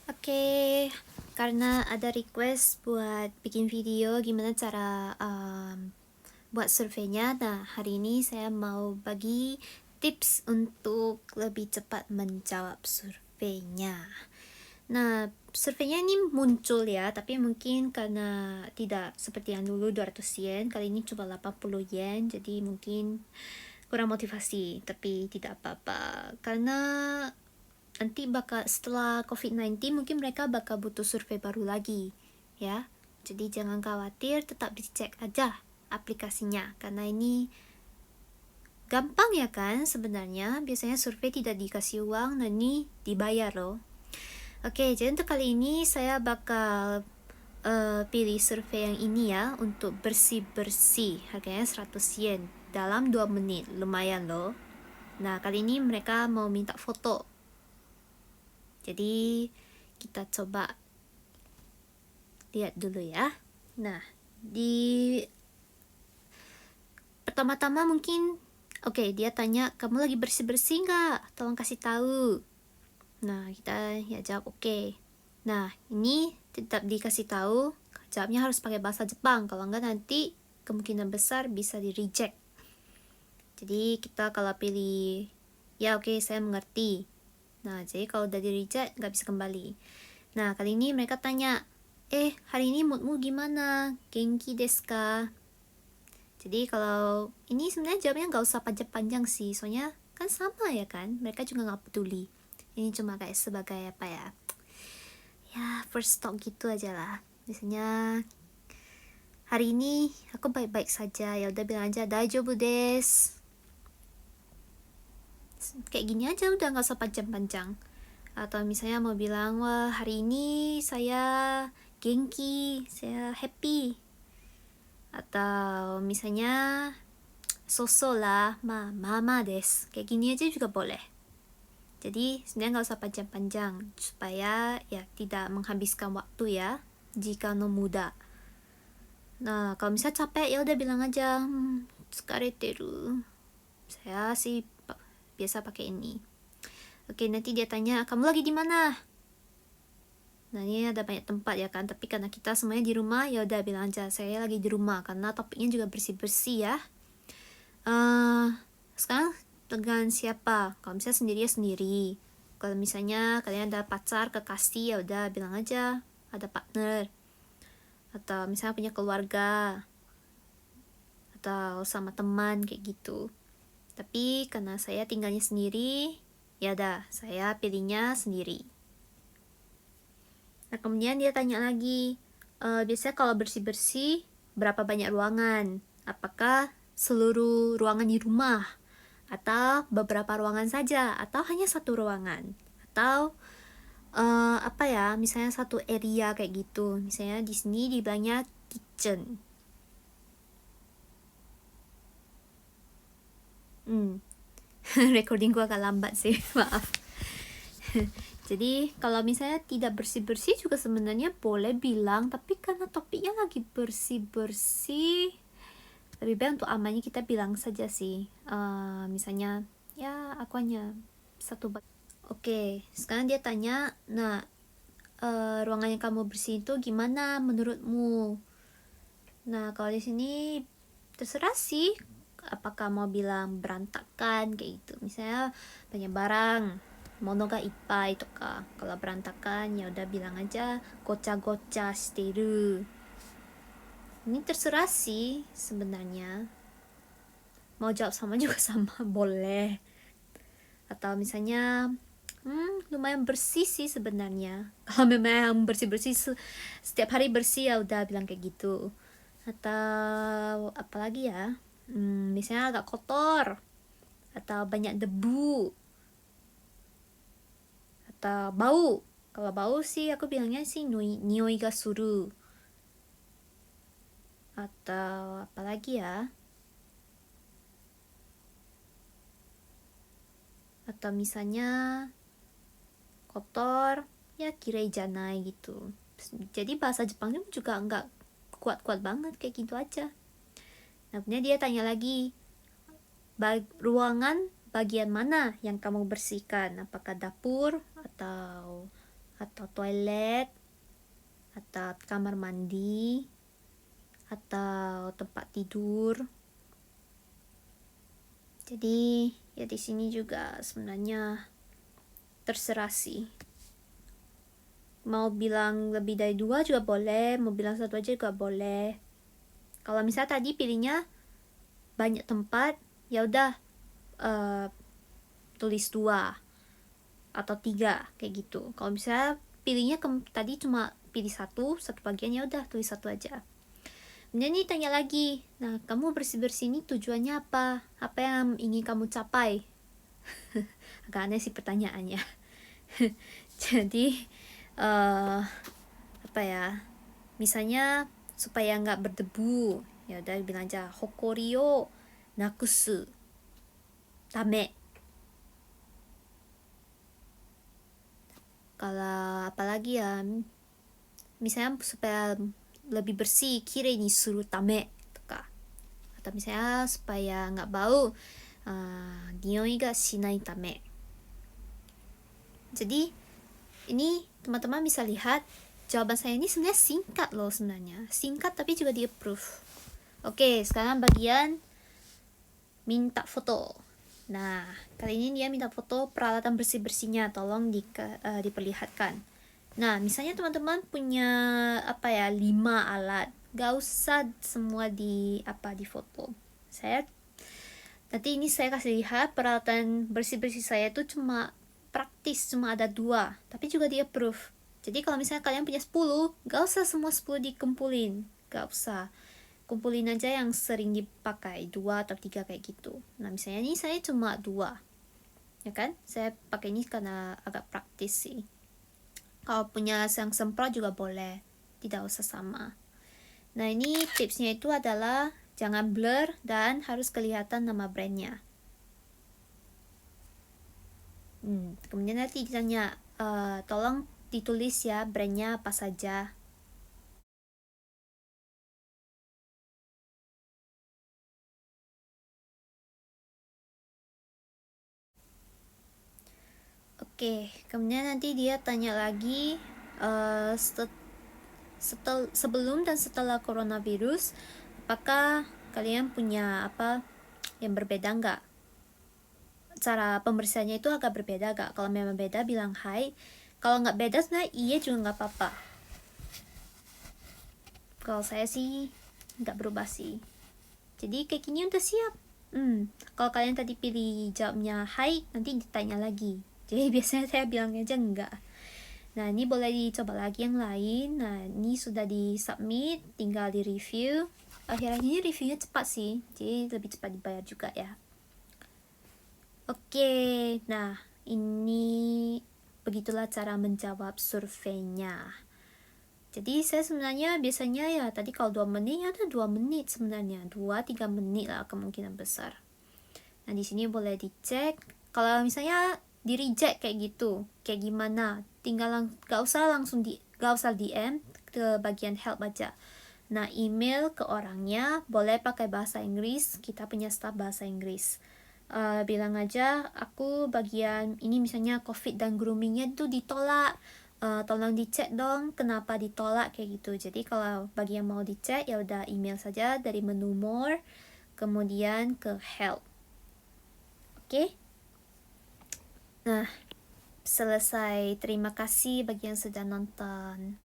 Oke, karena ada request buat bikin video gimana cara buat surveinya. Nah, hari ini saya mau bagi tips untuk lebih cepat menjawab surveinya. Nah, surveinya ini muncul ya, tapi mungkin karena tidak seperti yang dulu 200 yen, kali ini cuma 80 yen, jadi mungkin kurang motivasi, tapi tidak apa-apa. Karena nanti bakal setelah COVID-19 mungkin mereka bakal butuh survei baru lagi ya. Jadi jangan khawatir, tetap dicek aja aplikasinya karena ini gampang ya kan sebenarnya. Biasanya survei tidak dikasih uang, nah ini dibayar loh. Oke, jadi untuk kali ini saya bakal pilih survei yang ini ya, untuk bersih-bersih, harganya 100 yen dalam 2 menit, lumayan loh. Nah, kali ini mereka mau minta foto. Jadi kita coba lihat dulu ya. Nah, di pertama-tama mungkin dia tanya, kamu lagi bersih-bersih nggak? Tolong kasih tahu. Nah, kita ya jawab oke. Nah, ini tetap dikasih tahu, jawabnya harus pakai bahasa Jepang. Kalau nggak nanti kemungkinan besar bisa di reject. Jadi kita kalau pilih ya oke, saya mengerti. Nah, jadi kalau udah di reject nggak bisa kembali. Nah, kali ini mereka tanya, hari ini moodmu gimana? Genki desu ka? Jadi kalau ini sebenarnya jawabnya nggak usah panjang-panjang sih, soalnya kan sama ya kan, mereka juga nggak peduli. Ini cuma kayak sebagai apa ya, first talk gitu aja lah. Biasanya hari ini aku baik-baik saja, ya udah bilang aja daijoubu desu. Kayak gini aja, udah nggak usah panjang-panjang. Atau misalnya mau bilang, wah hari ini saya genki, saya happy. Atau misalnya soso lah, mama desu. Kayak gini aja juga boleh. Jadi sebenarnya nggak usah panjang-panjang supaya ya tidak menghabiskan waktu ya jika no muda. Nah, kalau misalnya capek ya udah bilang aja, tsukareteru. Saya sih biasa pakai ini. Oke, nanti dia tanya, kamu lagi di mana? Nah, ini ada banyak tempat ya kan, tapi karena kita semuanya di rumah, ya udah bilang aja saya lagi di rumah karena topiknya juga bersih-bersih ya. Sekarang dengan siapa? Kalau misalnya sendiri ya sendiri. Kalau misalnya kalian ada pacar, kekasih, ya udah bilang aja ada partner. Atau misalnya punya keluarga. Atau sama teman kayak gitu. Tapi karena saya tinggalnya sendiri, ya udah saya pilihnya sendiri. Nah, kemudian dia tanya lagi, biasanya kalau bersih-bersih berapa banyak ruangan? Apakah seluruh ruangan di rumah? Atau beberapa ruangan saja? Atau hanya satu ruangan? Atau misalnya satu area kayak gitu. Misalnya di sini dibilangnya kitchen. Recording gua agak lambat sih, maaf. Jadi kalau misalnya tidak bersih-bersih juga sebenarnya boleh bilang, tapi karena topiknya lagi bersih-bersih, lebih baik untuk amannya kita bilang saja sih. Misalnya ya aku hanya satu Oke, sekarang dia tanya, nah ruangan yang kamu bersih itu gimana menurutmu? Nah, kalau di sini terserah sih, apakah mau bilang berantakan kayak gitu. Misalnya banyak barang, mono ga ippai to ka. Kalau berantakan ya udah bilang aja gocha-gocha shiteiru. Ini terserah sih sebenarnya. Mau jawab sama juga sama boleh. Atau misalnya lumayan bersih sih sebenarnya. Kalau memang bersih-bersih setiap hari bersih ya udah bilang kayak gitu. Atau apalagi ya, misalnya agak kotor atau banyak debu atau bau. Kalau bau sih aku bilangnya sih nioi ga suru. Atau apalagi ya, atau misalnya kotor ya kirei janai gitu. Jadi bahasa Jepangnya juga nggak kuat-kuat banget, kayak gitu aja. Nah, kemudian dia tanya lagi, ruangan bagian mana yang kamu bersihkan? Apakah dapur atau atau toilet, atau kamar mandi, atau tempat tidur. Jadi ya di sini juga sebenarnya terserah sih. Mau bilang lebih dari 2 juga boleh, mau bilang 1 aja juga boleh. Kalau misalnya tadi pilihnya banyak tempat, ya udah tulis 2 atau 3 kayak gitu. Kalau misalnya pilihnya tadi cuma pilih satu bagian, ya udah tulis 1 aja. Kemudian nih tanya lagi, nah kamu bersih-bersih ini tujuannya apa? Apa yang ingin kamu capai? Agak aneh sih pertanyaannya. Jadi apa ya? Misalnya supaya nggak berdebu, ya udah bilang aja hokori o nakusu tame. Kalau apalagi ya, misalnya supaya lebih bersih, kirei ni suru tame toka. Atau misalnya supaya nggak bau, niyoi ga shinai tame. Jadi ini teman-teman bisa lihat jawaban saya ini sebenarnya singkat loh sebenarnya. Singkat tapi juga di approve. Oke, sekarang bagian minta foto. Nah, kali ini dia minta foto peralatan bersih-bersihnya, tolong diperlihatkan. Nah, misalnya teman-teman punya 5 alat, gak usah semua di foto. Nanti ini saya kasih lihat peralatan bersih-bersih saya itu cuma praktis, cuma ada 2, tapi juga di approve. Jadi kalau misalnya kalian punya 10, gak usah semua 10 dikumpulin, gak usah. Kumpulin aja yang sering dipakai, 2 atau 3 kayak gitu. Nah misalnya ini saya cuma 2, ya kan? Saya pakai ini karena agak praktis sih. Kalau punya yang semprot juga boleh, tidak usah sama. Nah ini tipsnya itu adalah jangan blur dan harus kelihatan nama brandnya. Kemudian nanti ditanya, tolong ditulis ya brandnya apa saja. Oke, kemudian nanti dia tanya lagi sebelum dan setelah coronavirus, apakah kalian punya apa yang berbeda nggak? Cara pembersihannya itu agak berbeda gak? Kalau memang beda bilang hai. Kalau nggak beda sebenarnya iya juga nggak apa-apa. Kalau saya sih nggak berubah sih. Jadi kayak gini udah siap. Kalau kalian tadi pilih jawabnya hai, nanti ditanya lagi. Jadi biasanya saya bilang aja enggak. Nah ini boleh dicoba lagi yang lain. Nah ini sudah di submit, tinggal di review. Akhir-akhir ini reviewnya cepat sih, jadi lebih cepat dibayar juga ya. Oke, nah ini begitulah cara menjawab surveinya. Jadi saya sebenarnya biasanya ya tadi kalau 2 menit ya ada 2 menit sebenarnya, 2-3 menit lah kemungkinan besar. Nah di sini boleh dicek. Kalau misalnya di reject kayak gitu, kayak gimana? Tinggal gak usah DM ke bagian help aja. Nah email ke orangnya boleh pakai bahasa Inggris, kita punya staff bahasa Inggris. Bilang aja aku bagian ini misalnya COVID dan groomingnya itu ditolak, tolong dicek dong kenapa ditolak kayak gitu. Jadi kalau bagi yang mau dicek ya udah email saja dari menu more kemudian ke help. Oke? Nah, selesai. Terima kasih bagi yang sudah nonton.